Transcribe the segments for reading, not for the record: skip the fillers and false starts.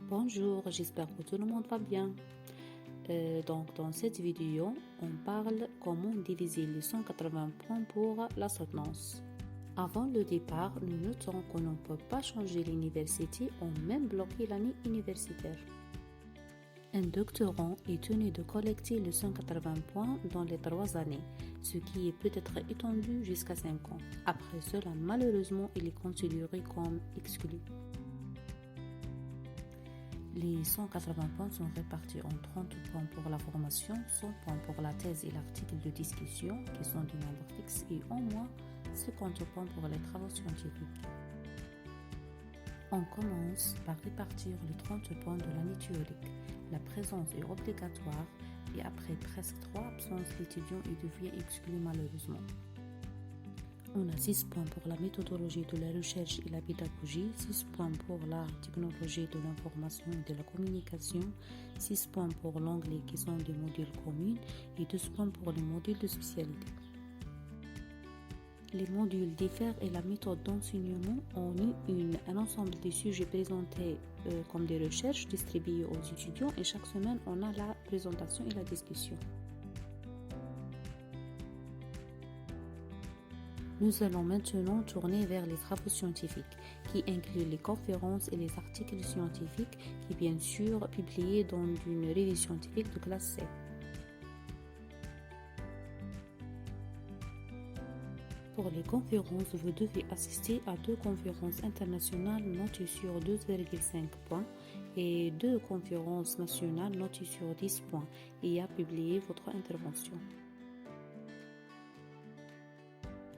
Bonjour, j'espère que tout le monde va bien. Donc dans cette vidéo, on parle comment diviser les 180 points pour la soutenance. Avant le départ, nous notons qu'on ne peut pas changer l'université ou même bloquer l'année universitaire. Un doctorant est tenu de collecter les 180 points dans les 3 années, ce qui peut être étendu jusqu'à 5 ans. Après cela, malheureusement, il est considéré comme exclu. Les 180 points sont répartis en 30 points pour la formation, 100 points pour la thèse et l'article de discussion, qui sont du nombre fixe, et au moins 50 points pour les travaux scientifiques. On commence par répartir les 30 points de l'année théorique. La présence est obligatoire et après presque 3 absences, l'étudiant devient exclu malheureusement. On a 6 points pour la méthodologie de la recherche et la pédagogie, 6 points pour la technologie de l'information et de la communication, 6 points pour l'anglais qui sont des modules communs et 12 points pour les modules de spécialité. Les modules diffèrent et la méthode d'enseignement en est un ensemble de sujets présentés comme des recherches distribuées aux étudiants et chaque semaine on a la présentation et la discussion. Nous allons maintenant tourner vers les travaux scientifiques, qui incluent les conférences et les articles scientifiques, qui bien sûr publiés dans une revue scientifique de classe C. Pour les conférences, vous devez assister à 2 conférences internationales notées sur 2,5 points et 2 conférences nationales notées sur 10 points et à publier votre intervention.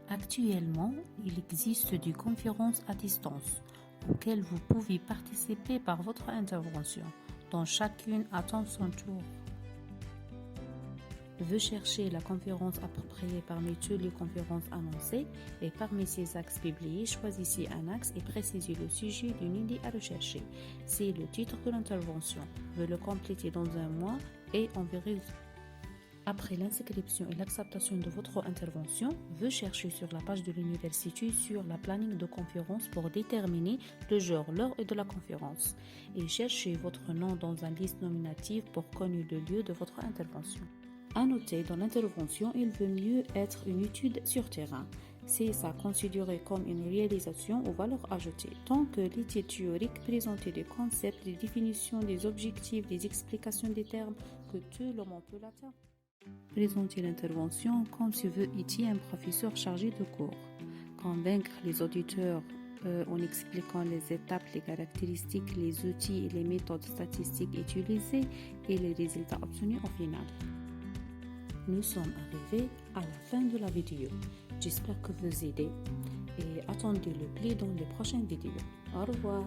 Actuellement, il existe des conférences à distance auxquelles vous pouvez participer par votre intervention, dont chacune attend son tour. Veuillez chercher la conférence appropriée parmi toutes les conférences annoncées et parmi ces axes publiés, choisissez un axe et précisez le sujet d'une idée à rechercher. C'est le titre de l'intervention. Veuillez le compléter dans un mois et enverrez. Après l'inscription et l'acceptation de votre intervention, veuillez chercher sur la page de l'université sur la planning de conférence pour déterminer le jour, l'heure de la conférence et cherchez votre nom dans une liste nominative pour connaître le lieu de votre intervention. À noter, dans l'intervention, il vaut mieux être une étude sur terrain. C'est ça considéré comme une réalisation aux valeurs ajoutées, tant que l'étude théorique présente des concepts, des définitions, des objectifs, des explications des termes que tout le monde peut l'atteindre. Présenter l'intervention comme si vous étiez un professeur chargé de cours. Convaincre les auditeurs en expliquant les étapes, les caractéristiques, les outils et les méthodes statistiques utilisées et les résultats obtenus au final. Nous sommes arrivés à la fin de la vidéo. J'espère que vous aidez et attendez le play dans les prochaines vidéos. Au revoir.